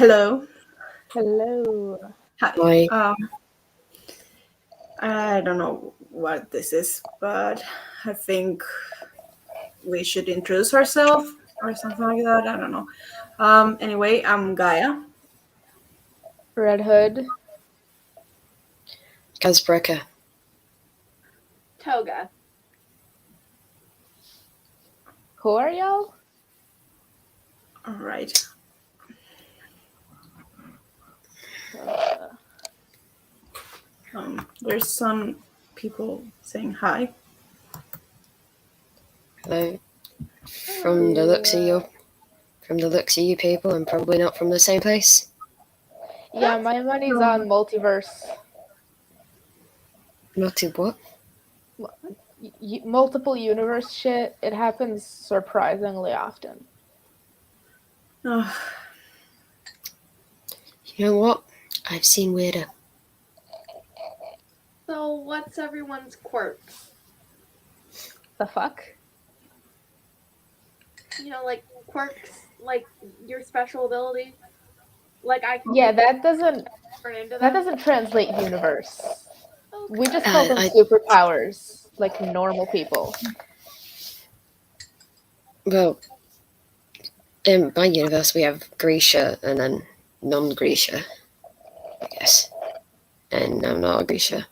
Hello. Hello. Hi. Hi. I don't know what this is, but I think we should introduce ourselves or something like that. I don't know. Anyway, I'm Gaea. Red Hood. Kaz Brekker. Toga. Who are y'all? All right. There's some people saying hi. Hello. From the looks of you people, I'm probably not from the same place. Yeah, my money's on multiverse. Multi what? Multiple universe shit. It happens surprisingly often. Oh, You know what? I've seen weirder. So, what's everyone's quirks? The fuck? You know, like quirks, like your special ability. Like I can Yeah, that doesn't turn into that them. doesn't translate universe. Okay. We just call them I- superpowers, like normal people. Well, in my universe we have Grisha and then non-Grisha, I guess. And I'm not a Grisha.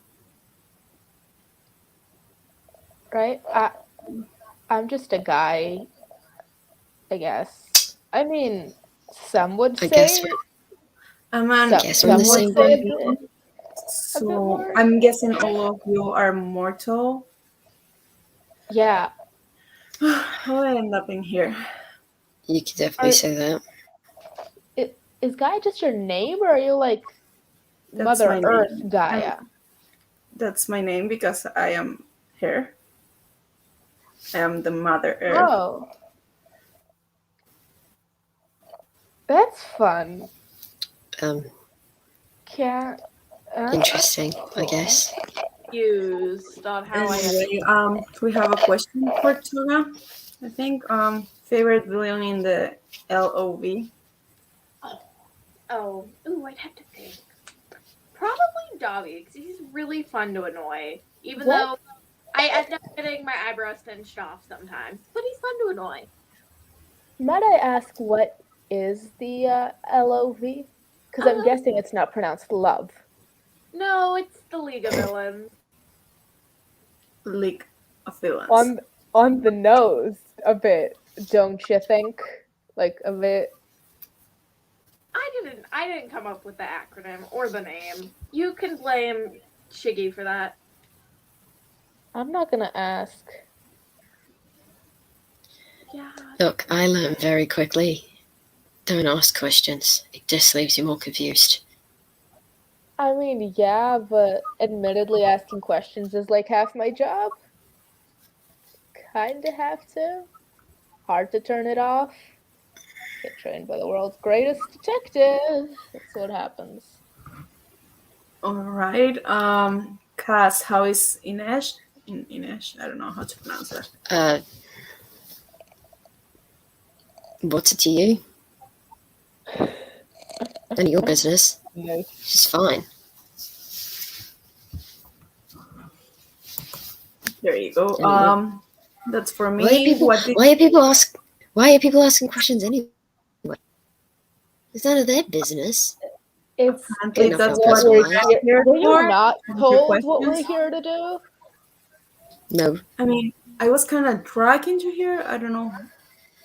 Right? I'm just a guy, I guess. I mean, some would I say guess I'm an Guess we're the some same would say immortal a being, bit so more. I'm guessing all of you are mortal. Yeah. How did I end up in here? you could definitely say that. Is Gaia just your name, or are you like That's Mother my Earth name. Gaia? That's my name because I am here. I am the Mother Earth. Oh. That's fun. Interesting, That's I guess. Used on how Anyway, we have a question for Toga. I think favorite villain in the LOV. I'd have to think. Probably Dobby, because he's really fun to annoy. Even What? though I end up getting my eyebrows pinched off sometimes, but he's fun to annoy. Might I ask what is the LOV? Because I'm guessing it's not pronounced love. No, it's the League of Villains. League of Villains. On the nose a bit, don't you think? Like a bit. I didn't come up with the acronym or the name. You can blame Shiggy for that. I'm not gonna ask. Yeah. Look, I learn very quickly. Don't ask questions. It just leaves you more confused. I mean, yeah, but admittedly asking questions is like half my job. Kinda have to. Hard to turn it off. Get trained by the world's greatest detective. That's what happens. All right. Kaz, how is Inesh? Inesh, I don't know how to pronounce that. What's it to you? None of your business. Nice. She's fine. There you go. Anyway. That's for me. Why are people asking questions anyway? It's none of their business. It's that's what what we're here. Were you not told what we're questions? here to do? No. I mean, I was kind of dragged into here. I don't know.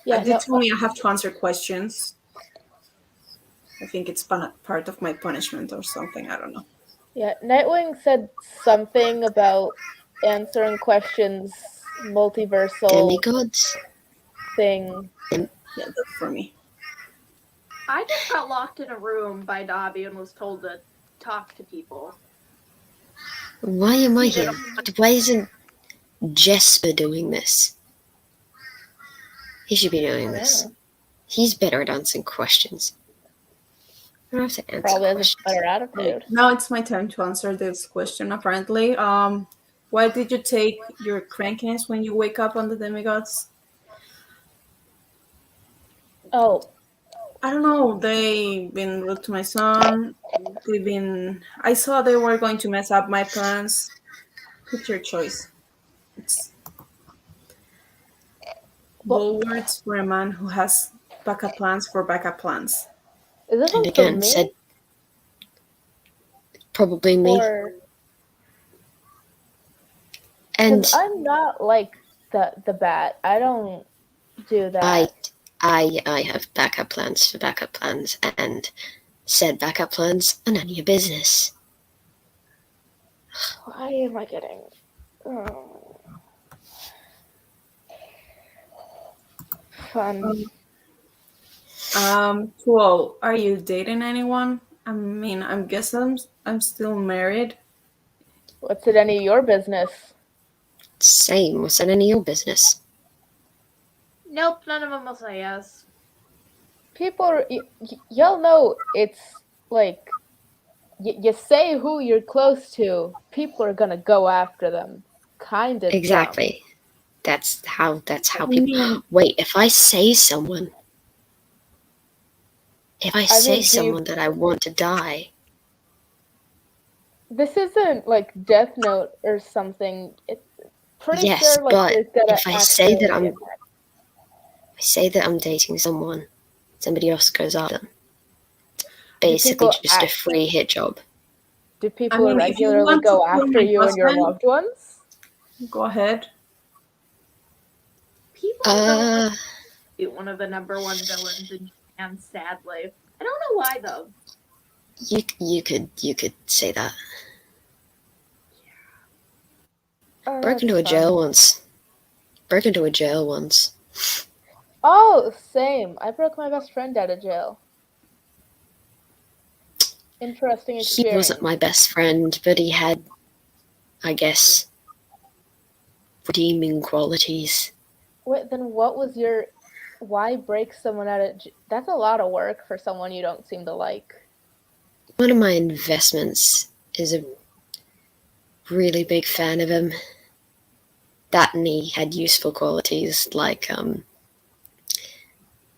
Yeah, They told me I have to answer questions. I think it's part of my punishment or something. I don't know. Yeah, Nightwing said something about answering questions, multiversal Demigods? thing. Yeah, that's for me. I just got locked in a room by Dobby and was told to talk to people. Why am I here? Why isn't Jesper doing this? He should be doing this. He's better at answering questions. I don't have to answer Probably has questions. a better attitude. Now it's my turn to answer this question, apparently. Why did you take your crankiness when you wake up on the demigods? Oh. I don't know. They've been rude to my son. I saw they were going to mess up my plans. It's your choice. It's Well, bold words for a man who has backup plans for backup plans. is this And one for again, me? said probably me. Or And because I'm not like the bat. I don't do that. I have backup plans for backup plans, and said backup plans are none of your business. Why am I getting? Oh. Fun. To all, are you dating anyone? I mean, I'm guessing I'm still married. What's it any of your business? Same. What's that any of your business? Nope, none of them will say yes. People, y'all know it's like you say who you're close to, people are gonna go after them. Kind of Exactly. That's how I people. mean, Wait, if I say someone do you? that I want to die, This isn't like Death Note or something. It's pretty yes, sure like but there's gonna if I actually say that I'm dating someone, somebody else goes after them. do Basically, people just a free hit job. do I people mean, if you regularly want to go kill after my you and your husband, loved ones? go ahead. People don't like one of the number one villains in Japan, sadly. I don't know why though. You could say that. Oh, Broke into a that's fun. jail once. Broke into a jail once. Oh, same. I broke my best friend out of jail. Interesting He experience. wasn't my best friend, but he had, I guess, redeeming qualities. Wait, then what was your? Why break someone out of? That's a lot of work for someone you don't seem to like. One of my investments is a really big fan of him. That and he had useful qualities like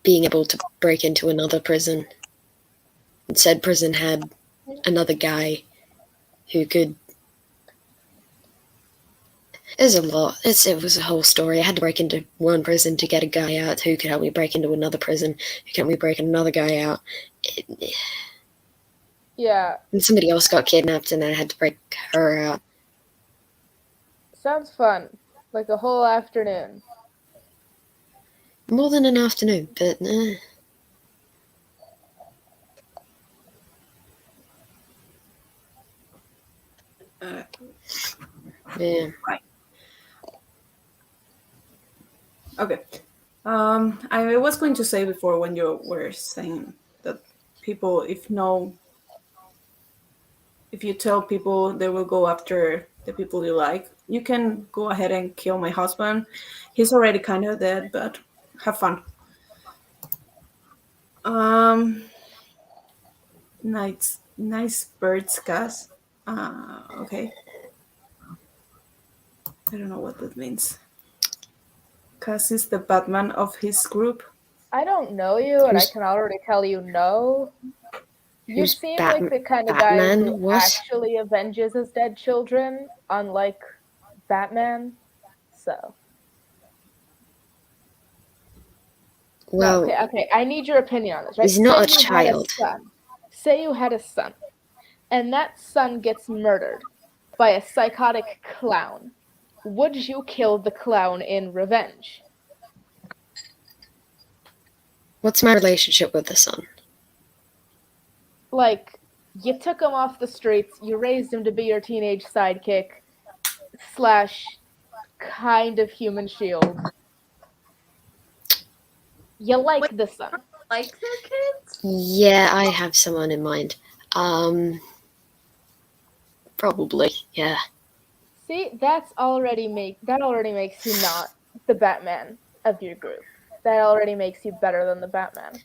being able to break into another prison. And said prison had another guy who could. There's a lot. It was a whole story. I had to break into one prison to get a guy out who could help me break into another prison, who could help me break another guy out. Yeah, And somebody else got kidnapped and I had to break her out. sounds fun. Like a whole afternoon. More than an afternoon, but yeah. Okay. I was going to say before when you were saying that people, if you tell people they will go after the people you like, you can go ahead and kill my husband. He's already kind of dead, but have fun. Nice birds, Kaz. Okay. I don't know what that means. Kaz is the Batman of his group. I don't know you, and I Who's- can already tell you no. You Who's seem like the kind of guy Batman who was? actually avenges his dead children, unlike Batman. So. Well, No, okay. I need your opinion on this, right? he's not a Say you had child. son. Say you had a son, and that son gets murdered by a psychotic clown. Would you kill the clown in revenge? What's my relationship with the son? Like, you took him off the streets, you raised him to be your teenage sidekick, / kind of human shield. You like Wait. the son. Like their kids? Yeah, I have someone in mind. Probably, yeah. See, that already makes you not the Batman of your group. That already makes you better than the Batman.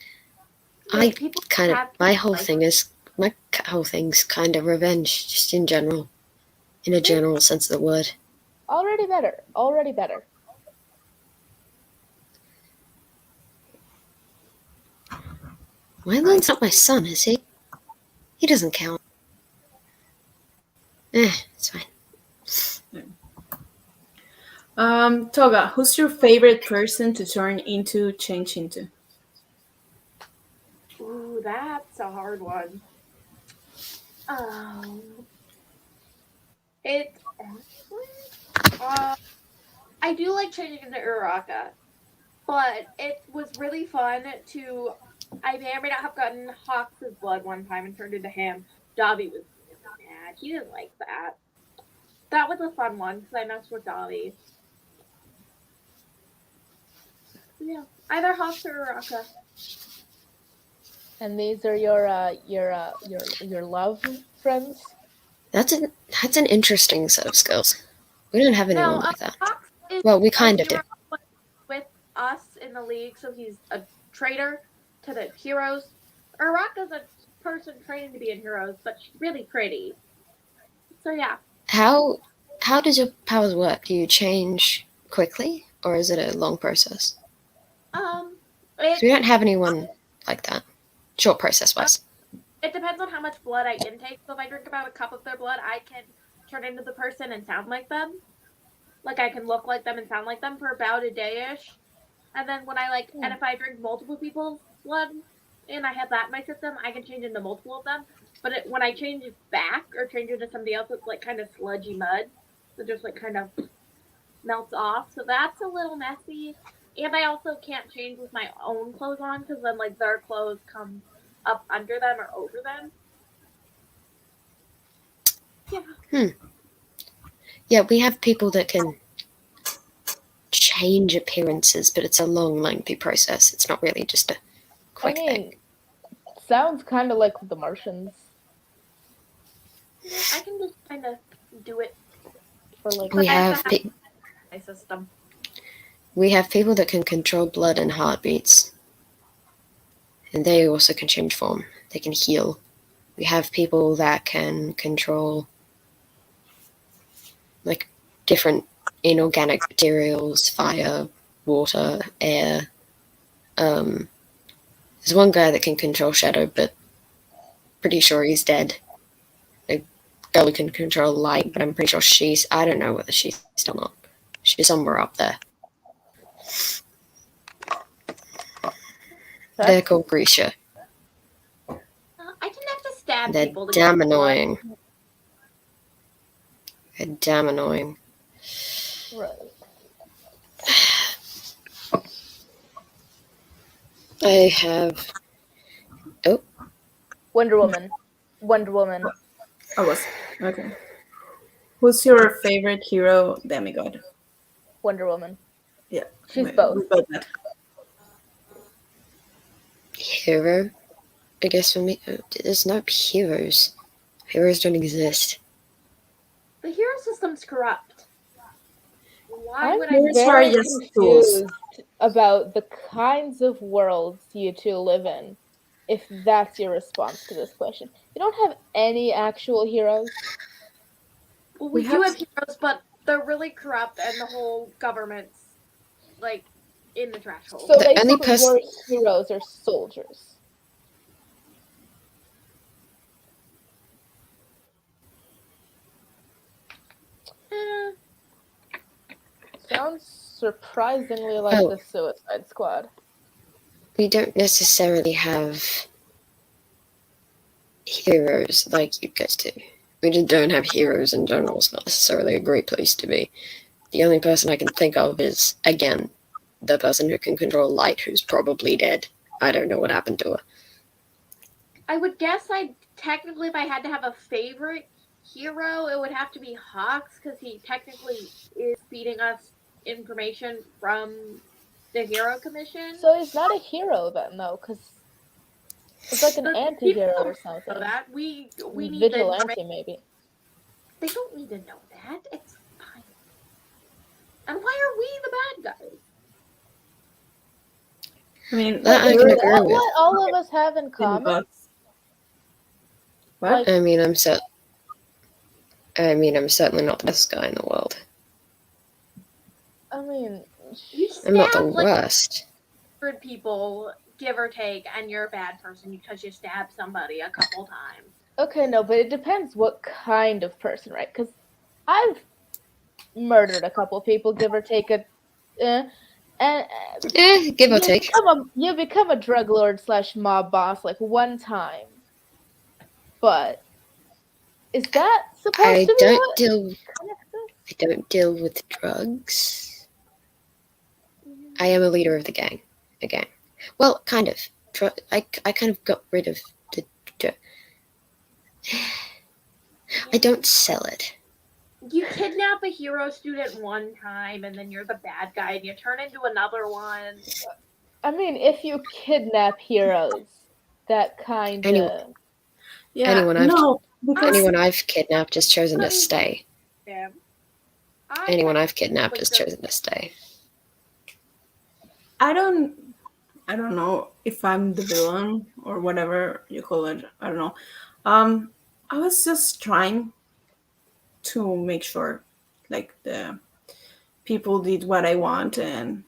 My whole thing's kind of revenge, just in general. In a general sense of the word. Already better. Wyland's not my son, is he? He doesn't count. It's fine. Toga, who's your favorite person to change into? Ooh, that's a hard one. It honestly, I do like changing into Uraraka, but it was really fun to. I may or may not have gotten Hawks' blood one time and turned into him. Dobby was really mad. He didn't like that. That was a fun one because I messed with Dobby. Yeah, either Hawks or Uraraka. And these are your love friends? That's an interesting set of skills. We don't have anyone like that. Hawks is Well, we kind of do. with us in the league, so he's a traitor to the heroes. Uraraka's a person training to be in heroes, but she's really pretty. So yeah. How does your powers work? Do you change quickly, or is it a long process? So we don't have anyone like that. Short process-wise. It depends on how much blood I intake. So if I drink about a cup of their blood, I can turn into the person and sound like them. Like I can look like them and sound like them for about a day-ish. And then when and if I drink multiple people's blood and I have that in my system, I can change into multiple of them. But when I change it back or change into somebody else, it's like kind of sludgy mud. So just like kind of melts off. So that's a little messy. And I also can't change with my own clothes on because then like their clothes come up under them or over them. Yeah. Yeah, we have people that can change appearances, but it's a long, lengthy process. It's not really just a quick thing. Sounds kind of like the Martians. Yeah, I can just kind of do it for like. We have my system. We have people that can control blood and heartbeats, and they also can change form. They can heal. We have people that can control like different inorganic materials, fire, water, air. There's one guy that can control shadow, but pretty sure he's dead. A girl who can control light, but I'm pretty sure I don't know whether she's still not. She's somewhere up there. They're called Grisha. I can have to stab They're people. Damn annoying. They're damn annoying. Right. I have. Oh. Wonder Woman. Okay. Who's your favorite hero demigod? Wonder Woman. Yeah. She's both. Hero? I guess for me, there's no heroes. Heroes don't exist. The hero system's corrupt. Why would I'm very confused about the kinds of worlds you two live in, if that's your response to this question. You don't have any actual heroes? Well, we do have heroes, but they're really corrupt, and the whole government's, like, in the trash hole. So they were heroes or soldiers? Sounds surprisingly like the Suicide Squad. We don't necessarily have heroes like you guys do. We just don't have heroes in general. It's not necessarily a great place to be. The only person I can think of is, again, the person who can control light, who's probably dead. I don't know what happened to her. I would guess technically, if I had to have a favorite hero, it would have to be Hawks, because he technically is feeding us information from the Hero Commission. So he's not a hero then, though, because it's like an anti-hero or something. That we need vigilante, maybe. They don't need to know that. It's fine. And why are we the bad guys? I mean, I can agree with. What all of us have in common? What? I mean, I'm certainly not the best guy in the world. I mean, I'm not the worst. 100 people give or take, and you're a bad person because you stabbed somebody a couple times. Okay, no, but it depends what kind of person, right? Because I've murdered a couple people, give or take and Give or take. you become a drug lord / mob boss like one time, but is that supposed I to be what I don't deal with drugs. I am a leader of the gang. A gang. Well, kind of. I kind of got rid of the. I don't sell it. You kidnap a hero student one time, and then you're the bad guy, and you turn into another one. I mean, if you kidnap heroes, that kind of... Yeah, anyone I've kidnapped has chosen to stay. Yeah. Anyone I've kidnapped has chosen to stay. I don't know if I'm the villain or whatever you call it. I don't know. I was just trying to make sure, like, the people did what I want and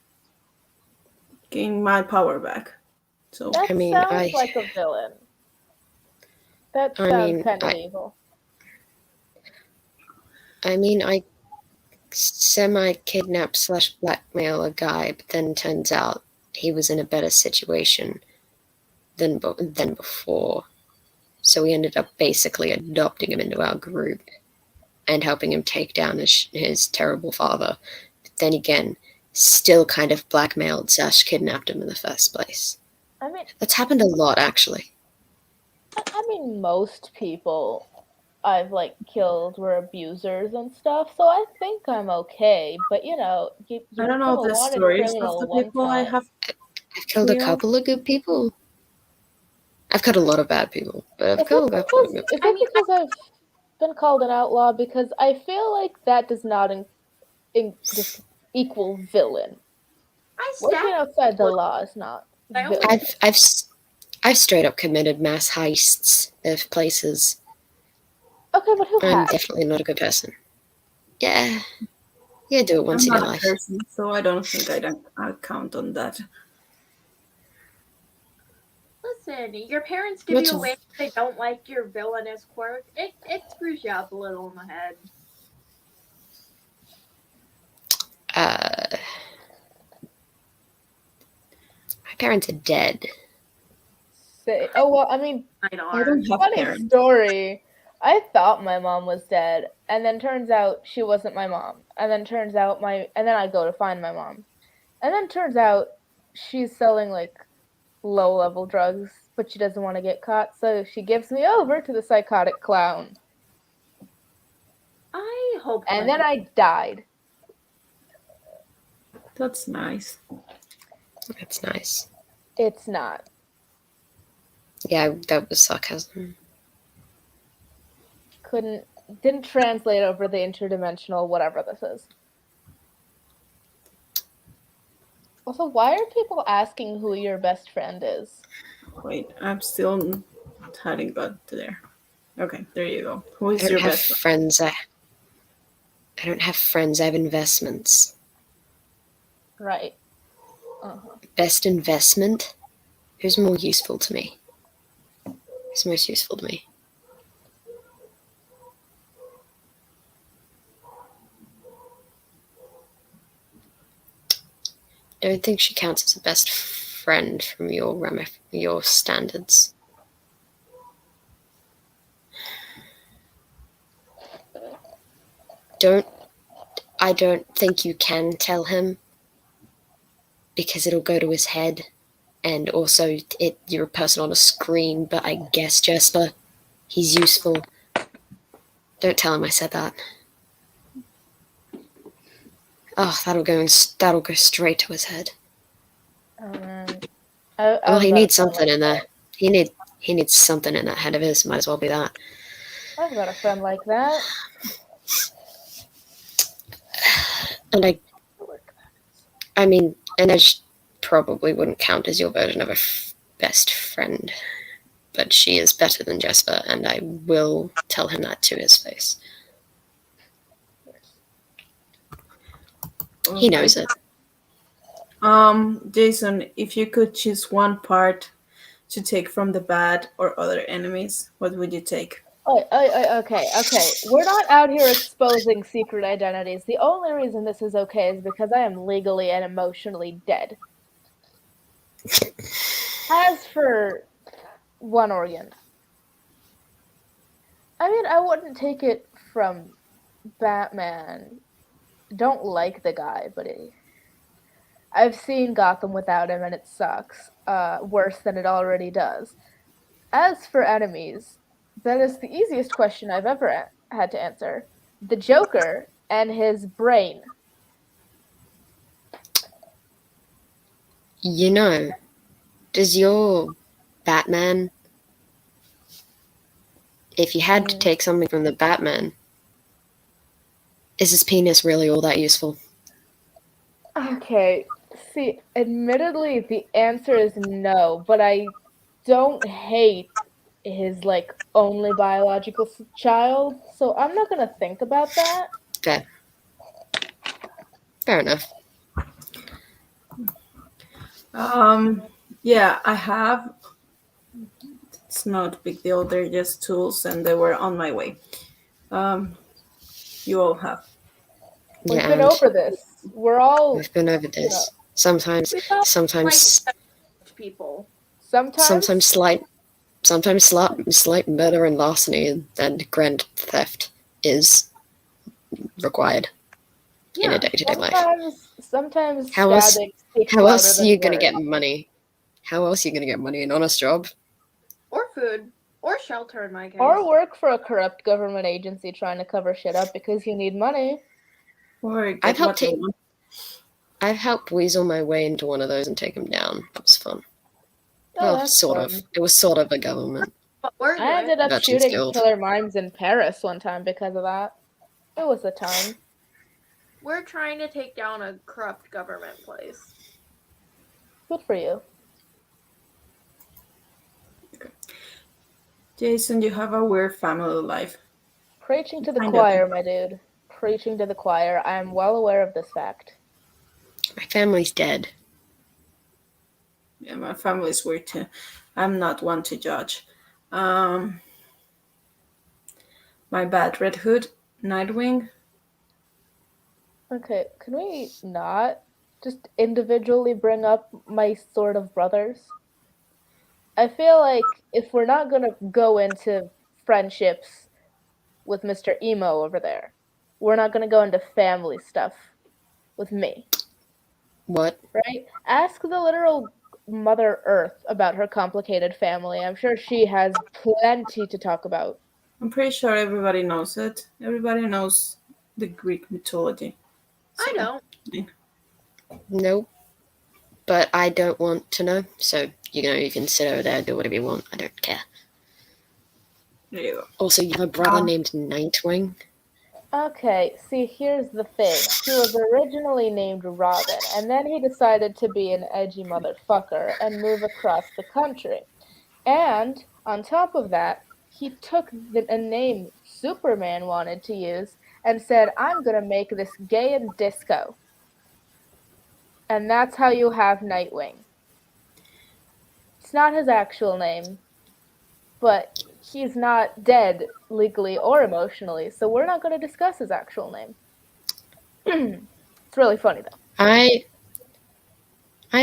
gain my power back. So That sounds like a villain. That sounds kind of evil. I mean, I semi-kidnap / blackmail a guy, but then turns out he was in a better situation than before. So we ended up basically adopting him into our group and helping him take down his terrible father. But then again, still kind of blackmailed / kidnapped him in the first place. I mean, that's happened a lot, actually. I mean, most people I've killed were abusers and stuff, so I think I'm okay. But you I don't know the stories of the people I have. I've killed a couple of good people. I've killed a lot of bad people, but I've killed a couple of good people. Is it because I've been called an outlaw? Because I feel like that does not just equal villain. Working outside the law is not villain. I've straight up committed mass heists of places. Okay, but who I'm definitely not a good person. Yeah. Yeah, do it once in your life. I'm not a person, so I don't think I count on that. Listen, your parents give you away if they don't like your villainous quirk. It screws you up a little in the head. My parents are dead. Oh, well, I mean, I don't have funny parents. Story. I thought my mom was dead, and then turns out she wasn't my mom. And then turns out and then I go to find my mom. And then turns out she's selling low-level drugs, but she doesn't want to get caught, so she gives me over to the psychotic clown. I hope. And then I died. That's nice. That's nice. It's not. Yeah, that was sarcasm. Didn't translate over the interdimensional whatever this is. Also, why are people asking who your best friend is? Wait, I'm still hadn't got to there. Okay, there you go. Who is your best friend? I don't have friends, I have investments. Right. Best investment? Who's more useful to me? Who's most useful to me? I don't think she counts as a best friend from your standards. I don't think you can tell him, because it'll go to his head, and also you're a person on a screen, but I guess Jesper, he's useful. Don't tell him I said that. Oh, that'll go straight to his head. Well, he needs something in there. He needs something in that head of his. Might as well be that. I've got a friend like that. And I mean, Inej probably wouldn't count as your version of a best friend, but she is better than Jesper, and I will tell him that to his face. He knows it. Jason, if you could choose one part to take from the bad or other enemies, what would you take? Okay. We're not out here exposing secret identities. The only reason this is okay is because I am legally and emotionally dead. As for one organ, I mean, I wouldn't take it from Batman. Don't like the guy, but I've seen Gotham without him, and it sucks. Worse than it already does. As for enemies, that is the easiest question I've ever had to answer. The Joker and his brain. You know, does your Batman, if you had to take something from the Batman, is his penis really all that useful? Okay, see, admittedly, the answer is no, but I don't hate his, like, only biological child, so I'm not gonna think about that. Fair. Fair enough. Yeah, I have. It's not a big deal. They're just tools, and they were on my way. You all have. We've Yeah, been and over this. We're all, we've been over you know, this. Sometimes, We thought sometimes, like people. sometimes slight murder and larceny and grand theft is required in a day-to-day life. sometimes How else? stabbing speaks How louder else are than you gonna words. get money? How else are you gonna get money? An honest job? Or food. Or shelter in my case. Or work for a corrupt government agency trying to cover shit up because you need money. Or get I've helped what they want. I've helped weasel my way into one of those and take him down. It was fun. Oh, Well, that's sort fun. of. It was sort of a government. But we're I ended up Veterans shooting Guild. killer mimes in Paris one time because of that. It was a time. we're trying to take down a corrupt government place. Good for you. Jason, you have a weird family life. Preaching to the Kind of. choir, my dude. Preaching to the choir. I am well aware of this fact. My family's dead. Yeah, my family's weird too. I'm not one to judge. My bad Red Hood, Nightwing. Okay, can we not just individually bring up my sort of brothers? I feel like if we're not gonna go into friendships with Mr. Emo over there, we're not gonna go into family stuff with me, What? right? Ask the literal Mother Earth about her complicated family. I'm sure she has plenty to talk about. I'm pretty sure everybody knows it. Everybody knows the Greek mythology. I don't. Nope. But I don't want to know. So, you can sit over there and do whatever you want. I don't care. There you go. Also, you have a brother named Nightwing. Okay, see, here's the thing. He was originally named Robin, and then he decided to be an edgy motherfucker and move across the country. And, on top of that, he took a name Superman wanted to use and said, I'm gonna make this gay and disco. And that's how you have Nightwing. It's not his actual name, but he's not dead legally or emotionally, so we're not going to discuss his actual name. It's really funny though. I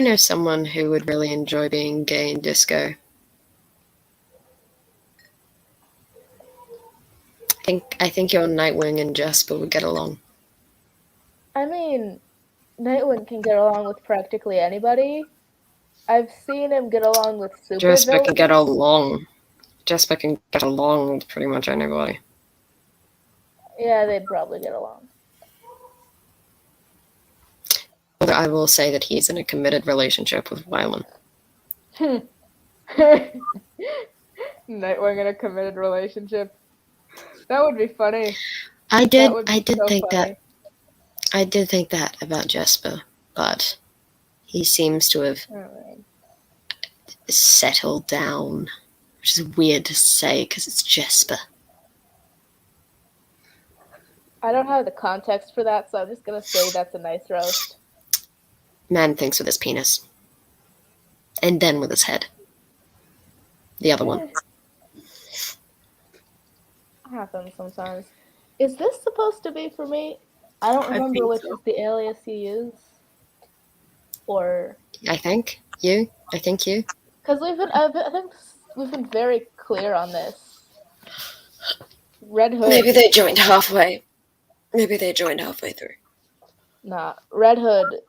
know someone who would really enjoy being gay in disco. I think your Nightwing and Jasper would get along. I mean, Nightwing can get along with practically anybody. I've seen him get along with Jasper can supervillains. get along. Jasper can get along with pretty much anybody. Yeah, they'd probably get along. Although I will say that he's in a committed relationship with Wylan. Nightwing in a committed relationship. That would be funny. I did so think funny. that. I did think that about Jasper, but he seems to have Alright. settled down, which is weird to say because it's Jasper. I don't have the context for that, so I'm just gonna say that's a nice roast. Man thinks with his penis. And then with his head. The other one. Happens sometimes. Is this supposed to be for me? I don't remember think which so. is the alias you use. Or I think you. because I think we've been very clear on this. Red Hood. Maybe they joined halfway. Maybe they joined halfway through. Nah, Red Hood.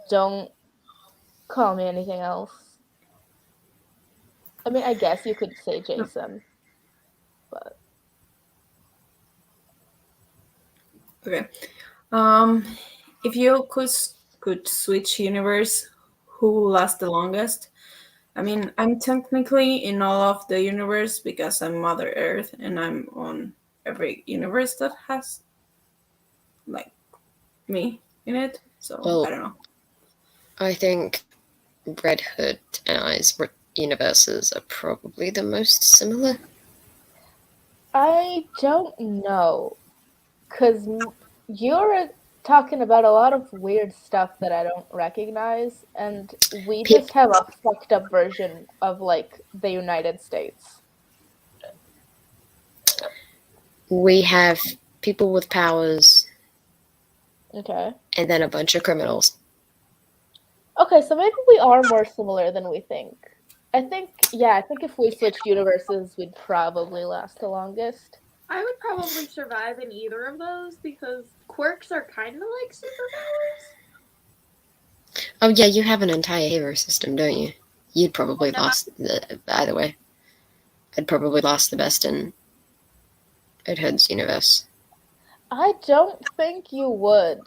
Don't call me anything else. I mean, I guess you could say Jason, but Okay. If you could switch universe, who will last the longest? I mean, I'm technically in all of the universe because I'm Mother Earth and I'm on every universe that has like me in it. So Well, I don't know. I think Red Hood and I's universes are probably the most similar. I don't know, because you're talking about a lot of weird stuff that I don't recognize, and we just have a fucked up version of, like, the United States. We have people with powers. Okay. And then a bunch of criminals. Okay, so maybe we are more similar than we think. I think if we switched universes, we'd probably last the longest. I would probably survive in either of those because quirks are kind of like superpowers. Oh yeah, you have an entire hero system, don't you? You'd probably last either way. I'd probably last the best in Red Hood's universe. I don't think you would.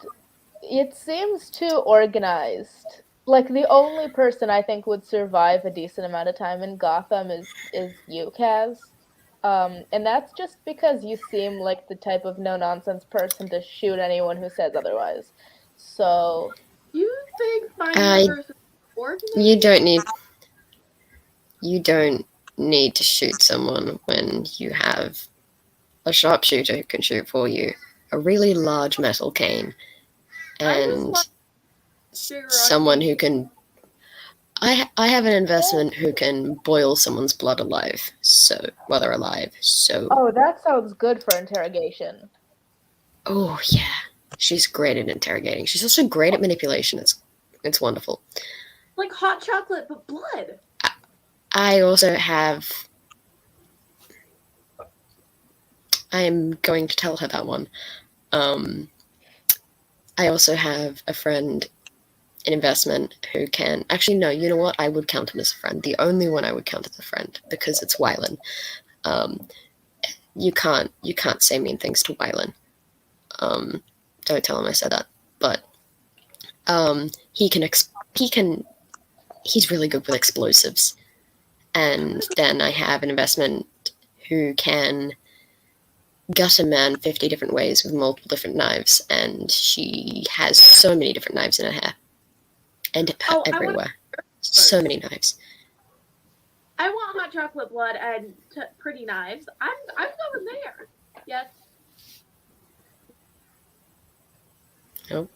It seems too organized. Like, the only person I think would survive a decent amount of time in Gotham is you, Kaz. And that's just because you seem like the type of no-nonsense person to shoot anyone who says otherwise. So... You think my universe is organized? You don't need to shoot someone when you have a sharpshooter who can shoot for you, a really large metal cane, and someone who can... I have an investment who can boil someone's blood alive, so while they're alive. So oh, that sounds good for interrogation. Oh yeah, she's great at interrogating. She's also great at manipulation. It's wonderful. Like hot chocolate, but blood. I also have... I am going to tell her that one. I also have a friend, an investment, who can... Actually, no, you know what? I would count him as a friend. The only one I would count as a friend, because it's Wylan. You can't say mean things to Wylan. Don't tell him I said that. But he's really good with explosives. And then I have an investment who can gut a man 50 different ways with multiple different knives, and she has so many different knives in her hair. And everywhere. So many knives. I want hot chocolate blood and pretty knives. I'm going there. Yes. Nope.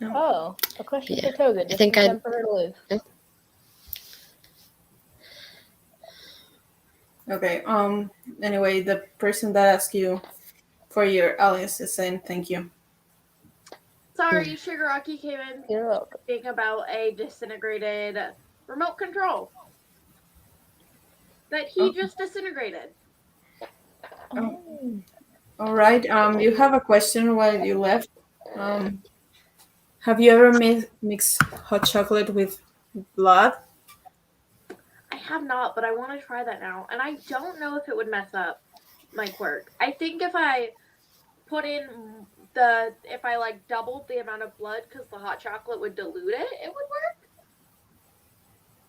No. Oh, a question for Toga. Just I think I'd... for her to live. Yeah. Okay. Anyway, the person that asked you for your alias is saying thank you. Sorry, Shigaraki came in thinking about a disintegrated remote control that he just disintegrated. Oh. All right. You have a question while you left. Have you ever mixed hot chocolate with blood? I have not, but I want to try that now. And I don't know if it would mess up my quirk. I think if I put in if I like doubled the amount of blood because the hot chocolate would dilute it, it would work.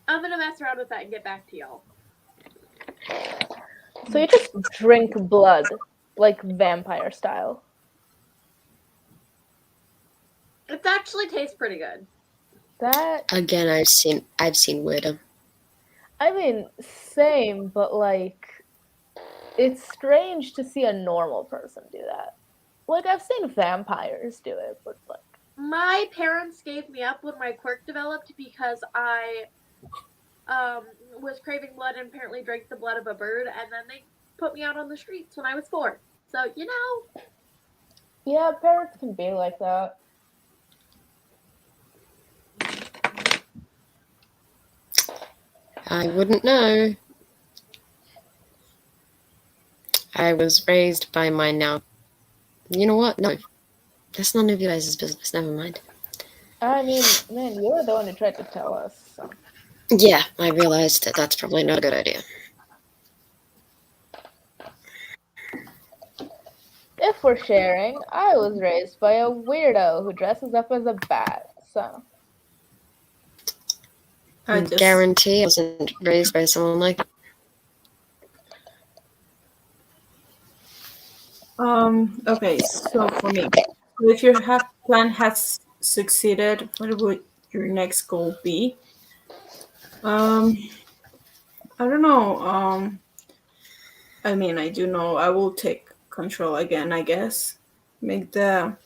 I'm going to mess around with that and get back to y'all. So you just drink blood, like vampire style. It actually tastes pretty good. That again, I've seen weirder. I mean, same, but like, it's strange to see a normal person do that. Like, I've seen vampires do it, but like, My parents gave me up when my quirk developed because I was craving blood and apparently drank the blood of a bird, and then they put me out on the streets when I was 4. So, Yeah, parents can be like that. I wouldn't know. I was raised by my now. You know what? No. That's none of you guys' business. Never mind. I mean, man, you're the one who tried to tell us. So. Yeah, I realized that that's probably not a good idea. If we're sharing, I was raised by a weirdo who dresses up as a bat, so. I just guarantee I wasn't raised by someone like that. Okay, so for me, if your plan has succeeded, what would your next goal be? I don't know. I mean, I do know I will take control again, I guess. Make the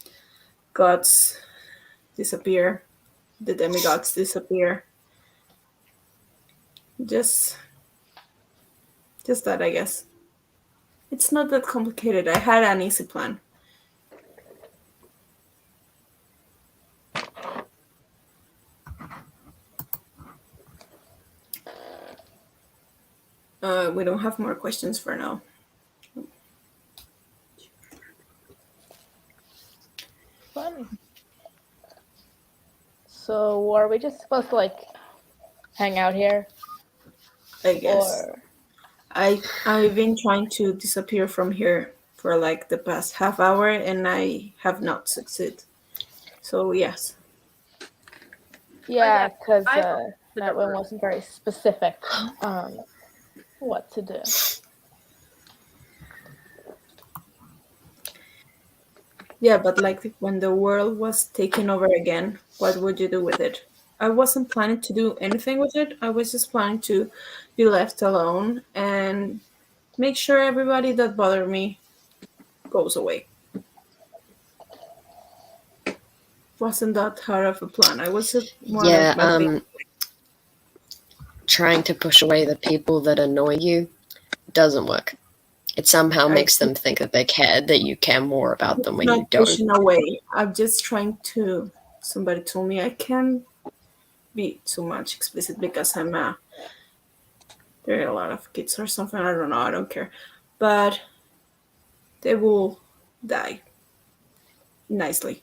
gods disappear, the demigods disappear. Just that, I guess. It's not that complicated. I had an easy plan. We don't have more questions for now. Fun. So, are we just supposed to, like, hang out here? I guess. Or... I've been trying to disappear from here for like the past half hour and I have not succeeded. So yes. Yeah, because the that one door. wasn't very specific on what to do. Yeah, but like when the world was taken over again, what would you do with it? I wasn't planning to do anything with it. I was just planning to be left alone and make sure everybody that bothered me goes away. Wasn't that hard of a plan? I was just more like trying to push away the people that annoy you doesn't work. It somehow makes them think that that you care more about them when you not don't. pushing away. I'm just trying to. Somebody told me I can't be too much explicit because I'm there are a lot of kids or something. I don't know. I don't care, but they will die nicely.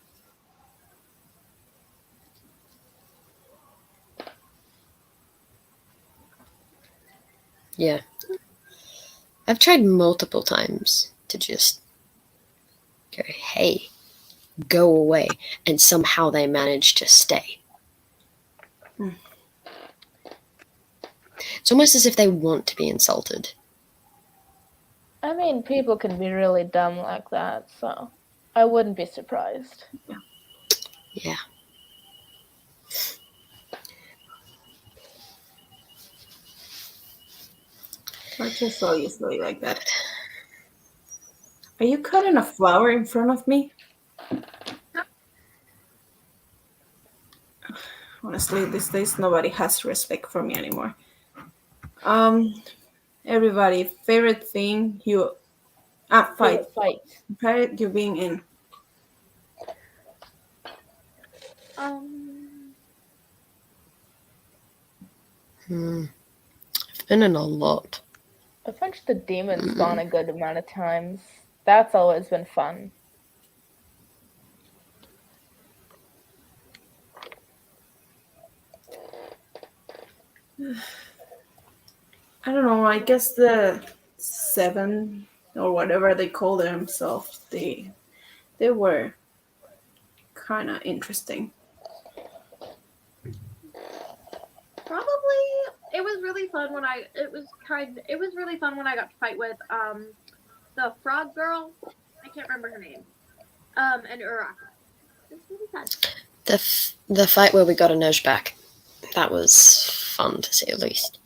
Yeah. I've tried multiple times to just go, hey, go away, and somehow they manage to stay. It's almost as if they want to be insulted. I mean, people can be really dumb like that, so I wouldn't be surprised. Yeah. I just so easily like that. Are you cutting a flower in front of me? Honestly, these days nobody has respect for me anymore. Everybody, favorite thing you fight. Favorite you being in. I've been in a lot. I've punched the demon spawn a good amount of times. That's always been fun. I don't know. I guess the 7 or whatever they call themselves, they were kind of interesting. Probably it was really fun when I got to fight with the frog girl. I can't remember her name. And Uraka. It was really fun. The fight where we got a nudge back. That was fun to say the least.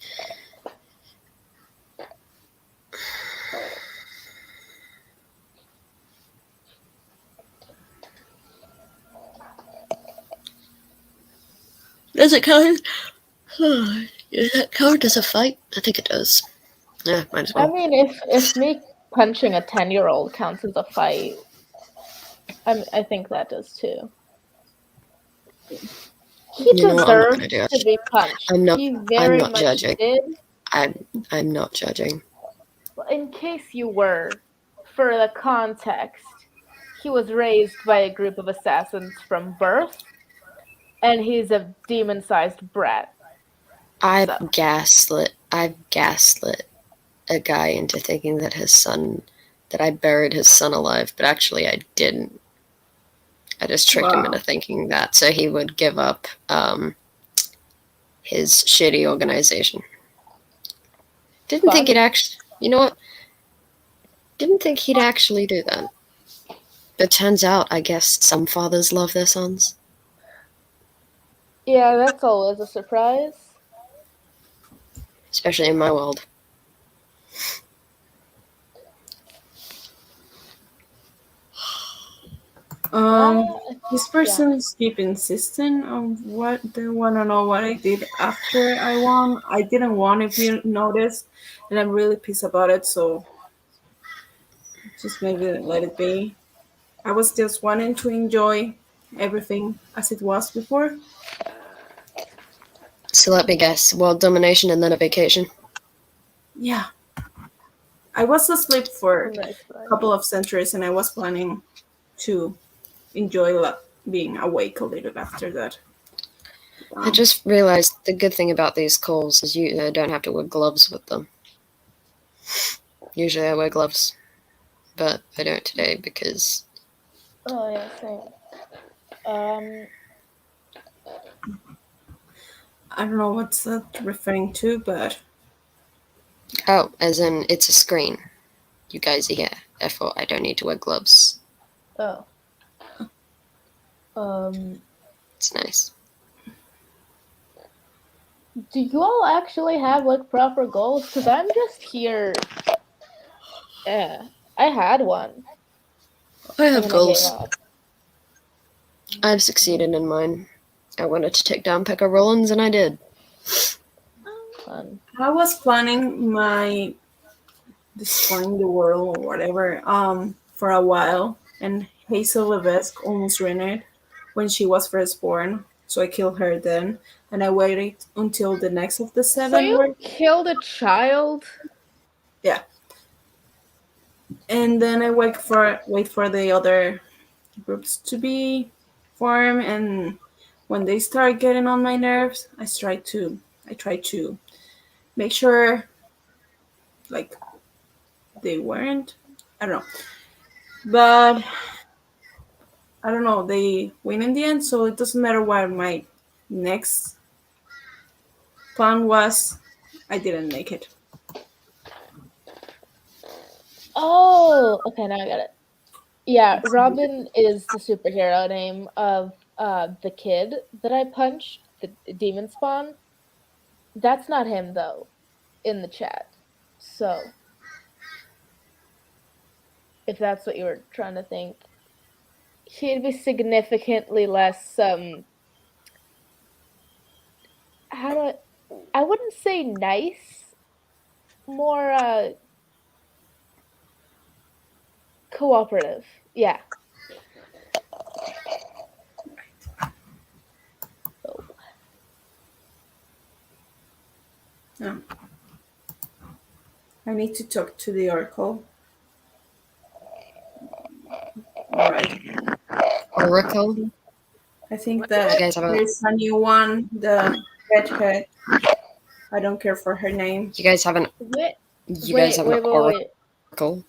Does it count? Does that count as a fight? I think it does. Yeah, might as I well. mean, if me punching a 10-year-old counts as a fight, I think that does too. He You know what? I'm not deserved gonna do it. to be punched. I'm not. He I'm very not much judging. did. I'm not judging. In case you were, for the context, he was raised by a group of assassins from birth, and he's a demon-sized brat. I've gaslit a guy into thinking that I buried his son alive, but actually I didn't. I just tricked him into thinking that so he would give up his shitty organization. Didn't think he'd actually, you know what? Didn't think he'd actually do that. But turns out, I guess some fathers love their sons. Yeah, that's always a surprise. Especially in my world. This person's keep insisting on what they want to know what I did after I won. I didn't won, if you noticed, and I'm really pissed about it. So just maybe let it be. I was just wanting to enjoy everything as it was before. So let me guess. World domination and then a vacation. Yeah. I was asleep for a couple of centuries, and I was planning to enjoy being awake a little after that. I just realized the good thing about these calls is you don't have to wear gloves with them. Usually I wear gloves, but I don't today because... Oh, yeah, same. I don't know what's that referring to, but... Oh, as in it's a screen. You guys are here, therefore I don't need to wear gloves. Oh. It's nice. Do you all actually have, like, proper goals? Because I'm just here... Yeah, I had one. I have goals. I've succeeded in mine. I wanted to take down Pekka Rollins, and I did. Fun. I was planning my destroying the world or whatever for a while, and Hazel Levesque almost ruined it when she was first born, so I killed her then, and I waited until the next of the 7. So you killed a child? Yeah. And then I wait for the other groups to be formed, and when they start getting on my nerves, I try to make sure like they weren't. I don't know. But I don't know, they win in the end, so it doesn't matter what my next plan was, I didn't make it. Oh, okay, now I got it. Yeah, Robin is the superhero name of the kid that I punched, the demon spawn. That's not him, though, in the chat. So, if that's what you were trying to think, he'd be significantly less, I wouldn't say nice, more, cooperative. Yeah. Oh. Yeah. I need to talk to the Oracle. Alright. Oracle? I think that there's a new one, the redhead. I don't care for her name. You guys have an... Wait. Oracle?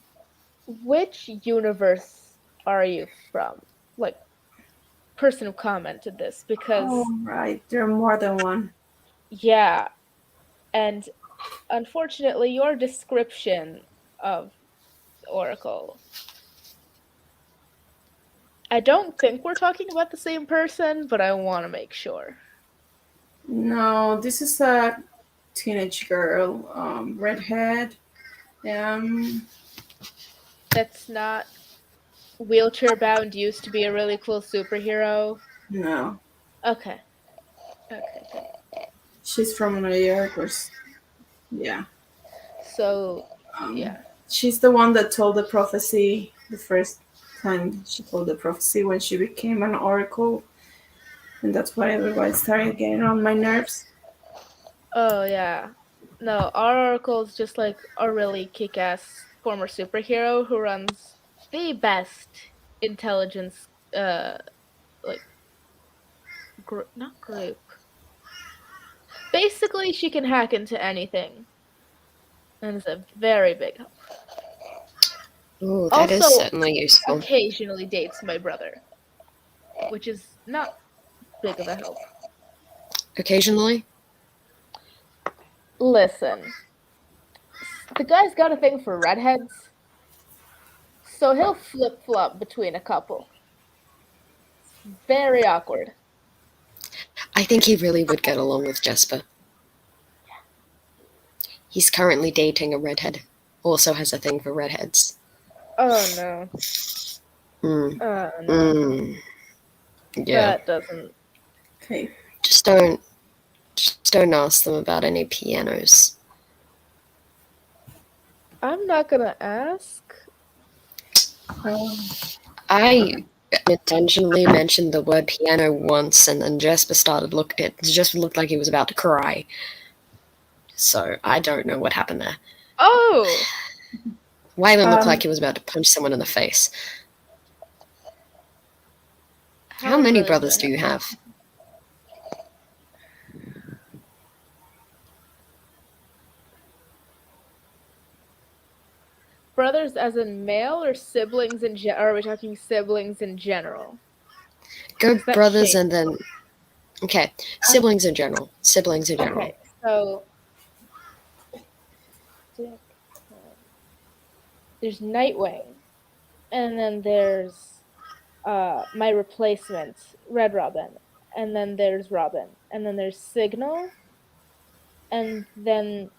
Which universe are you from? Like, person who commented this, because... Oh, right. There are more than one. Yeah. And unfortunately, your description of Oracle... I don't think we're talking about the same person, but I want to make sure. No, this is a teenage girl, redhead. That's not wheelchair bound. Used to be a really cool superhero. No. Okay. Okay. She's from New York, yeah. So, yeah. She's the one that told the prophecy the first time she told the prophecy when she became an oracle, and that's why everybody started getting on my nerves. Oh, yeah. No, our Oracle's just like a really kick-ass former superhero who runs the best intelligence, like, not group. Basically, she can hack into anything. And is a very big help. Ooh, that is Also, certainly useful. occasionally dates my brother, which is not big of a help. Occasionally? Listen, the guy's got a thing for redheads, so he'll flip-flop between a couple. It's very awkward. I think he really would get along with Jesper. He's currently dating a redhead. Also has a thing for redheads. Oh no. No. Yeah. That doesn't. Okay. Just don't ask them about any pianos. I'm not gonna ask. I intentionally mentioned the word piano once, and then Jesper it just looked like he was about to cry. So I don't know what happened there. Oh! Wyland looked like he was about to punch someone in the face. How many brothers do you have? Brothers as in male or siblings in or are we talking siblings in general? Go brothers change? and then... Okay, siblings in general. Siblings in general. Okay, so... There's Nightwing, and then there's my replacement, Red Robin, and then there's Robin, and then there's Signal, and then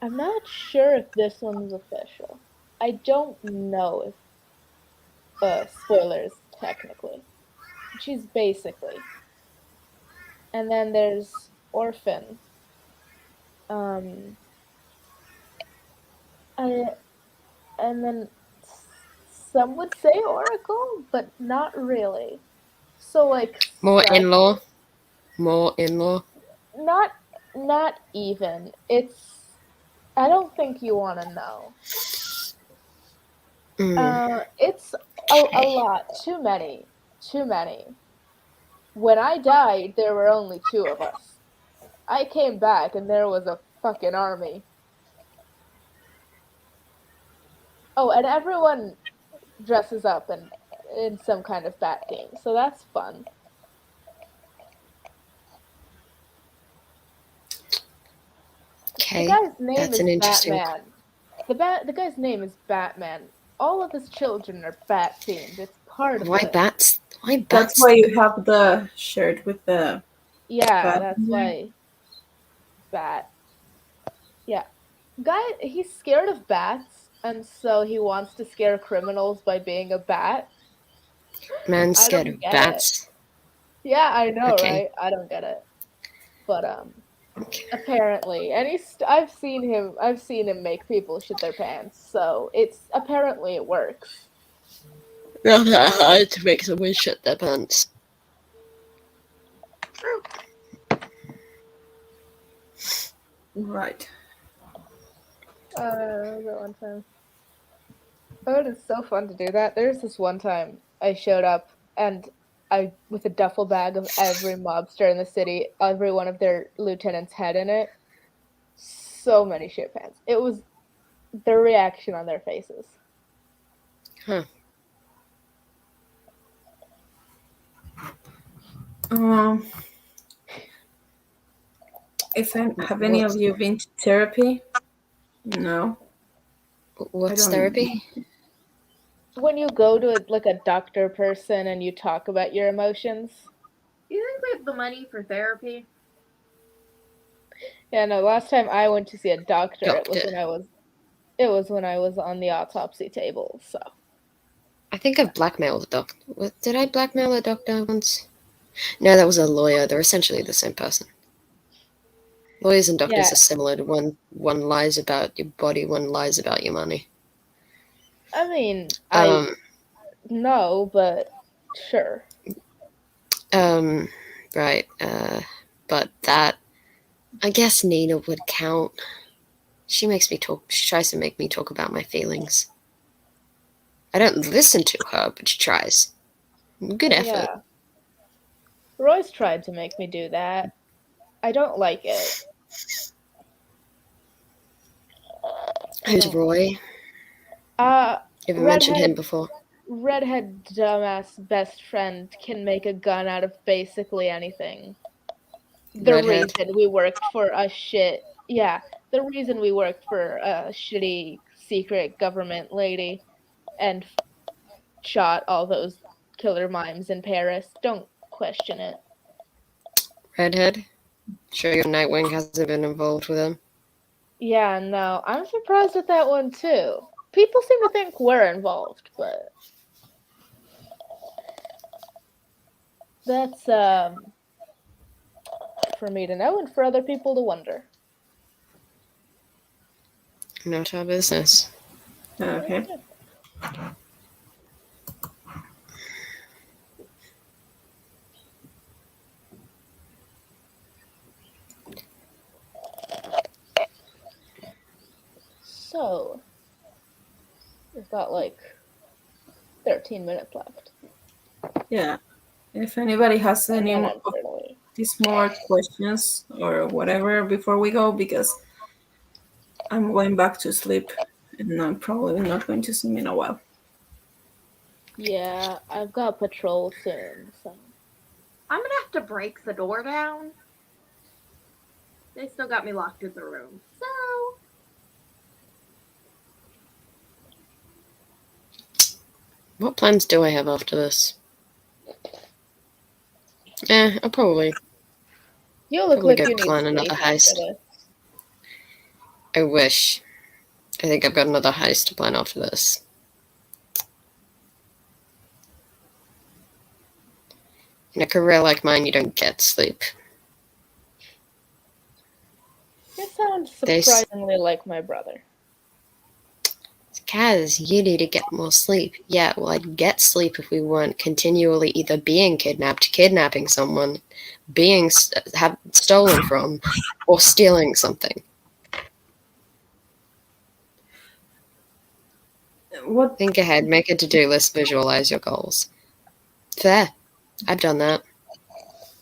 I'm not sure if this one's official. I don't know if spoilers technically. She's basically. And then there's Orphan. And then some would say Oracle, but not really. So like More in-law? More in-law? Not even. It's I don't think you want to know. It's a lot. Too many. When I died, there were only 2 of us. I came back and there was a fucking army. Oh, and everyone dresses up in some kind of bat theme, so that's fun. Okay, the guy's name that's is an interesting... Batman. The guy's name is Batman. All of his children are bat themed. It's part of Why it. bats? Why bats? That's why you have the shirt with the... Yeah, that's why. Bat. Yeah. Guy, he's scared of bats, and so he wants to scare criminals by being a bat. Man's scared of bats. Yeah, I know, Okay. right? I don't get it. But apparently, and I've seen him make people shit their pants. So apparently it works. Not that hard to make someone shit their pants. Right. That one time. Oh, it is so fun to do that. There's this one time I showed up and with a duffel bag of every mobster in the city, every one of their lieutenants' head in it. So many shit pants. It was the reaction on their faces. Huh. Have any of you been to therapy? No. What's therapy? When you go to a doctor person and you talk about your emotions. Do you think we have the money for therapy? Yeah, no, last time I went to see a doctor, it was when I was on the autopsy table, so. I think I've blackmailed a doctor. Did I blackmail a doctor once? No, that was a lawyer. They're essentially the same person. Lawyers and doctors Yeah. are similar. One lies about your body, one lies about your money. I mean, I know, but sure. Right. But that, I guess Nina would count. She makes me talk. She tries to make me talk about my feelings. I don't listen to her, but she tries. Good effort. Yeah. Roy's tried to make me do that. I don't like it. Who's Roy? You haven't mentioned him before. Redhead dumbass best friend can make a gun out of basically anything. The Redhead? reason we worked for a the reason we worked for a shitty secret government lady and shot all those killer mimes in Paris. Don't question it. Redhead? Sure your Nightwing hasn't been involved with him? Yeah, no, I'm surprised at that one too. People seem to think we're involved, but that's for me to know and for other people to wonder. Not our business. Okay. So, we've got like 13 minutes left. Yeah. If anybody has any And then more, I'm certainly... these more questions or whatever before we go, because I'm going back to sleep and I'm probably not going to see me in a while. Yeah, I've got patrol soon, so... I'm gonna have to break the door down. They still got me locked in the room, so... What plans do I have after this? I'll probably... You look like you plan need another sleep heist. after this. I wish. I think I've got another heist to plan after this. In a career like mine, you don't get sleep. You sound surprisingly like my brother. Kaz, you need to get more sleep. Yeah, well, I'd get sleep if we weren't continually either being kidnapped, kidnapping someone, being stolen from, or stealing something. What? Think ahead, make a to-do list, visualize your goals. Fair. I've done that.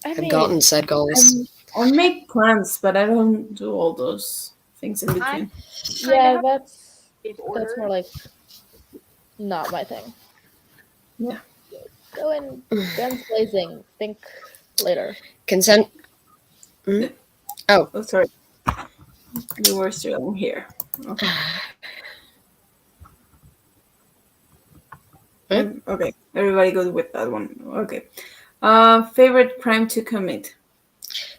I've gotten said goals. I make plans, but I don't do all those things in between. Yeah, that's more like not my thing. Yeah. Go in, guns blazing. Think later. Consent. Oh, sorry. You were still here. Okay. Okay. Everybody goes with that one. Okay. Favorite crime to commit?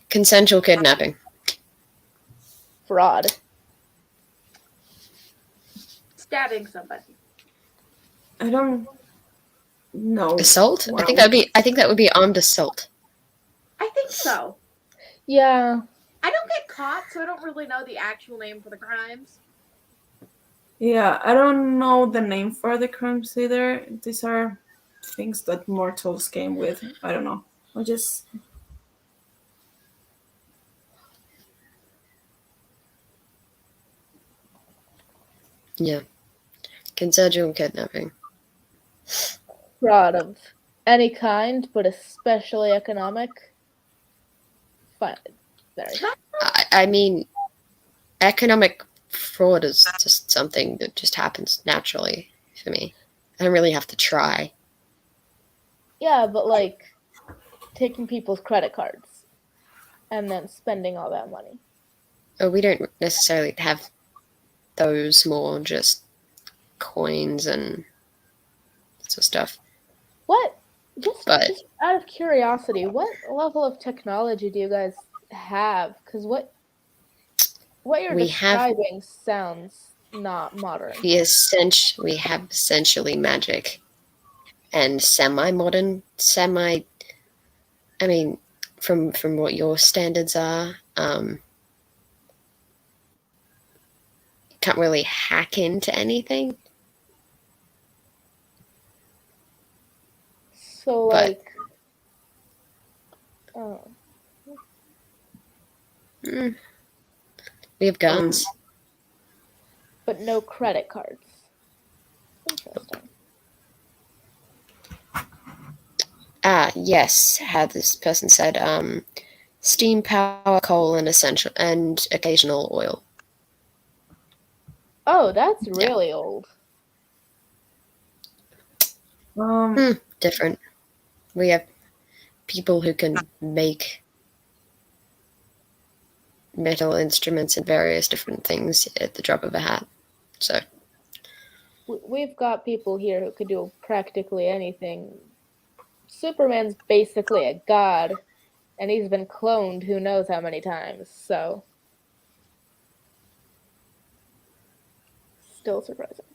Consensual kidnapping. Fraud. Stabbing somebody. I don't know. Assault? Wow. I think that would be armed assault. I think so. Yeah. I don't get caught, so I don't really know the actual name for the crimes. Yeah, I don't know the name for the crimes either. These are things that mortals came with. I don't know. I just... Yeah. Consensual kidnapping. Fraud of any kind, but especially economic. Fine. Very. I mean, economic fraud is just something that just happens naturally for me. I don't really have to try. Yeah, but like taking people's credit cards and then spending all that money. Oh, we don't necessarily have those, more just coins and sort of stuff. What? Just out of curiosity, what level of technology do you guys have? Because what you're describing sounds not modern. We have essentially magic and semi-modern, I mean, from what your standards are, can't really hack into anything. So, But- like, oh, We have guns. but no credit cards. Interesting. Yes, how this person said, steam power, coal, and essential and occasional oil. Oh, that's really old. Different. We have people who can make metal instruments and various different things at the drop of a hat. So We've got people here who could do practically anything. Superman's basically a god, and he's been cloned who knows how many times, so. Still surprising.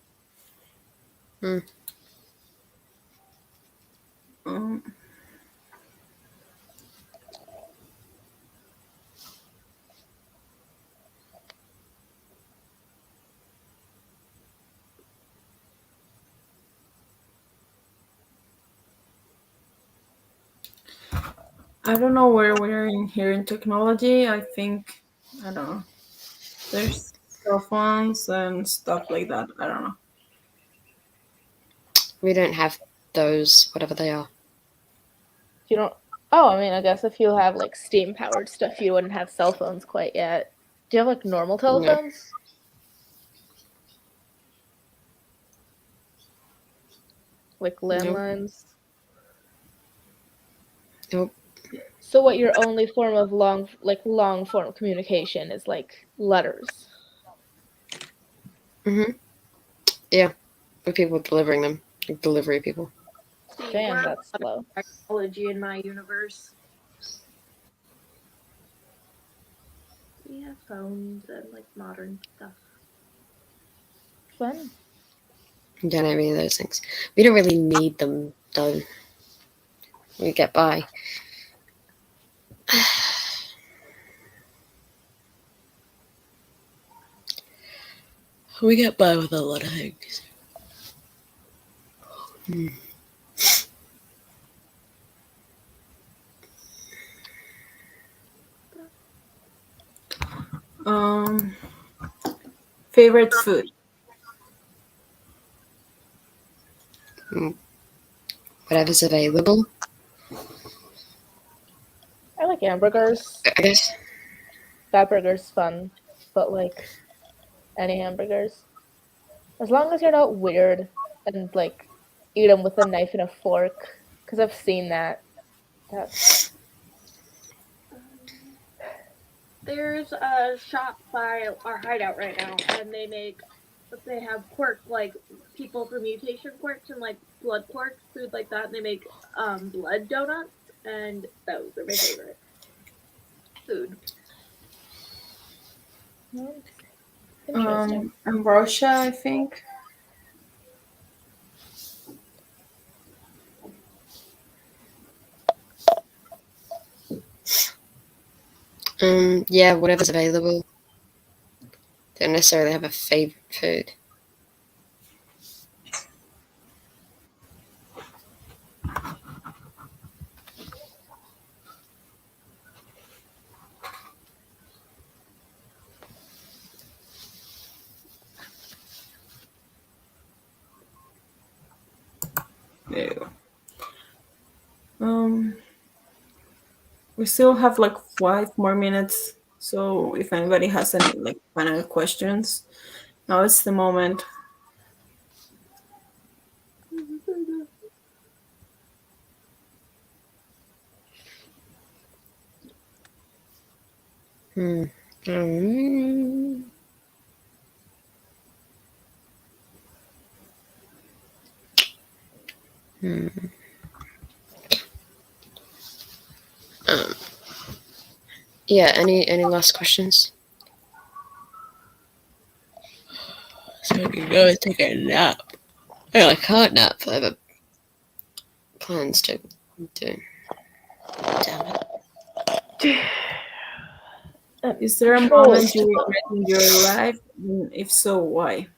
I don't know where we're in here in technology. I think, I don't know. There's cell phones and stuff like that. I don't know. we don't have those, whatever they are. You don't. Oh, I mean, I guess if you have like steam powered stuff, you wouldn't have cell phones quite yet. Do you have like normal telephones? Like landlines? Nope. So what your only form of long form communication is like letters. Yeah, with people delivering them, like delivery people. See, Damn, we're that's slow. technology in my universe. We have phones and like modern stuff. Fun. We don't have any of those things. We don't really need them, though. We get by. We get by with a lot of things. Favorite food? Whatever's available, I like hamburgers. I guess. Fat burgers fun, but like any hamburgers. As long as you're not weird and like eat them with a knife and a fork, because I've seen that. That's There's a shop by our hideout right now, and they have quirk like people for mutation quirks and like blood quirks, food like that. And they make blood donuts, and those are my favorite food. interesting. Ambrosia, I think. Yeah, whatever's available. Don't necessarily have a favorite food. There you go. We still have like 5 more minutes. So if anybody has any like final questions, now is the moment. Yeah, any last questions? So we can go and take a nap. Well, I can't nap. I have plans to do. Damn it. Is there a Trolls. moment you regret in your life? If so, why?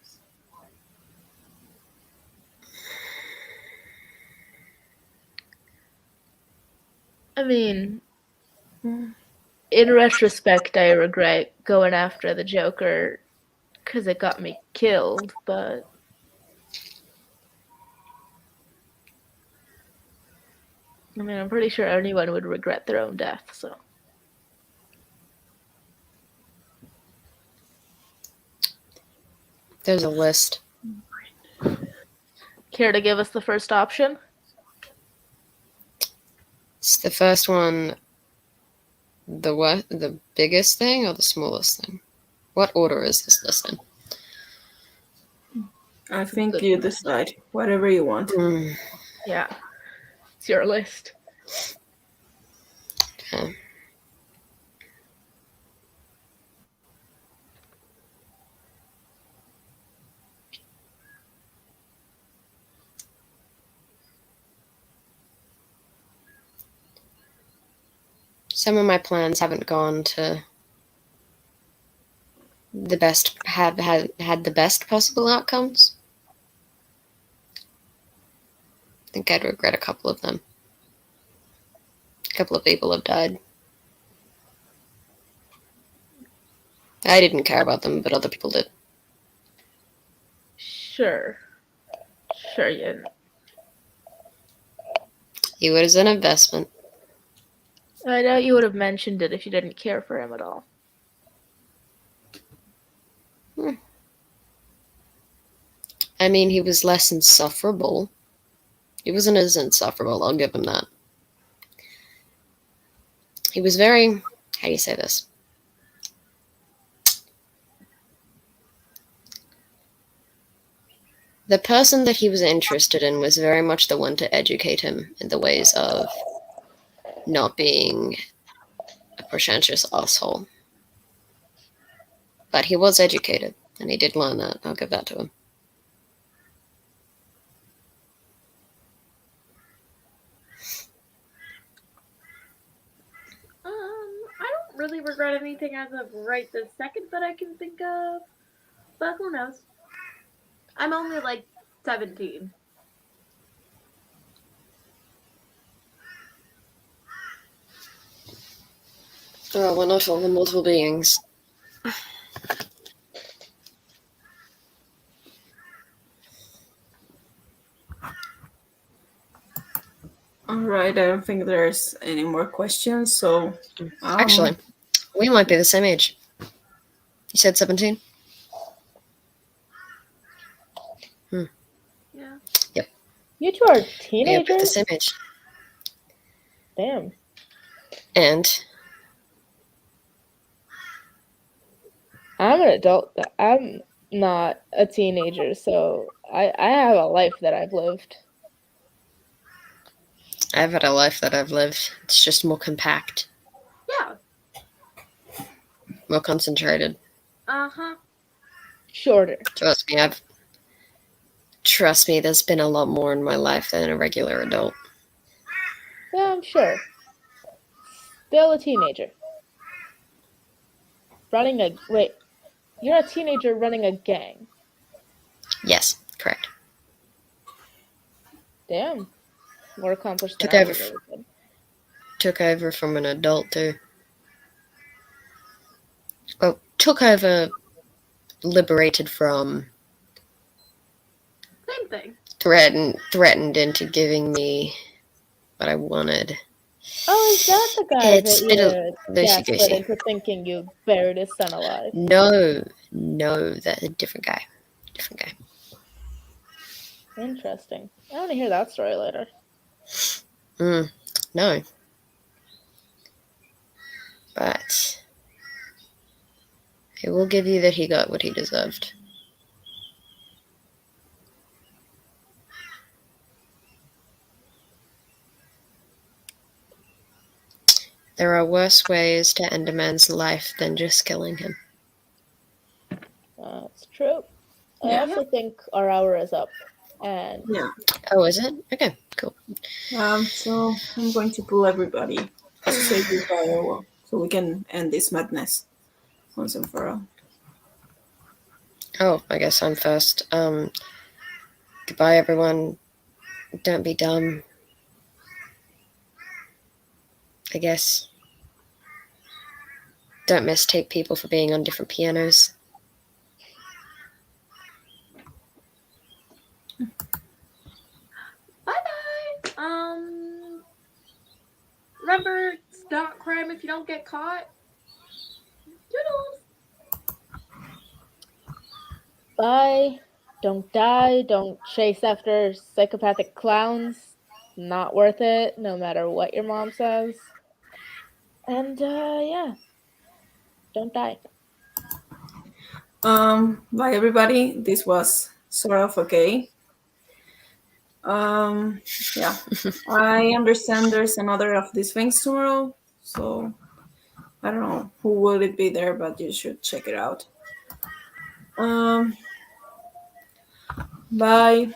I mean, in retrospect, I regret going after the Joker because it got me killed, but I mean, I'm pretty sure anyone would regret their own death, so. There's a list. Care to give us the first option? Is the first one the biggest thing or the smallest thing? What order is this list in? I think you decide. Whatever you want. Yeah. It's your list. Okay. Some of my plans haven't gone to the best, had the best possible outcomes. I think I'd regret a couple of them. A couple of people have died. I didn't care about them, but other people did. Sure. Sure, you. He was an investment. I know you would have mentioned it if you didn't care for him at all. I mean, he was less insufferable. He wasn't as insufferable, I'll give him that. He was very... How do you say this? The person that he was interested in was very much the one to educate him in the ways of not being a pretentious asshole. But he was educated, and he did learn that. I'll give that to him. I don't really regret anything as of right this second that I can think of, but who knows? I'm only like 17. Oh, we're not all the multiple beings. Alright, I don't think there's any more questions, so... Actually, we might be the same age. You said 17? Yeah. Yep. You two are We are the teenagers? same age. Damn. And I'm an adult. I'm not a teenager, so I have a life that I've lived. I've had a life that I've lived. It's just more compact, Yeah. more concentrated. Uh-huh. Shorter. Trust me, there's been a lot more in my life than a regular adult. Yeah, I'm sure. Still a teenager. Wait, you're a teenager running a gang. Yes, correct. Damn. More accomplished than Took I over was ever did. Took over from an adult too. Well, took over, liberated from, Same thing. threatened into giving me what I wanted. Oh, is that the guy It's that been you gaslit loosey-goosey. into thinking you buried his son alive? No, that's a different guy. Interesting. I want to hear that story later. No. But I will give you that he got what he deserved. There are worse ways to end a man's life than just killing him. That's true. I Yeah. also think our hour is up. And Yeah. Oh, is it? Okay, cool. So I'm going to pull everybody to say goodbye, so we can end this madness. once and for all. Oh, I guess I'm first. Goodbye, everyone. Don't be dumb. I guess. Don't mistake people for being on different pianos. Bye-bye. Remember, it's not crime if you don't get caught. Toodles. Bye. Don't die. Don't chase after psychopathic clowns. Not worth it, no matter what your mom says. And yeah, don't die. Bye everybody. This was sort of okay. Yeah, I understand there's another of these things tomorrow, so I don't know who will it be there, but you should check it out. Bye.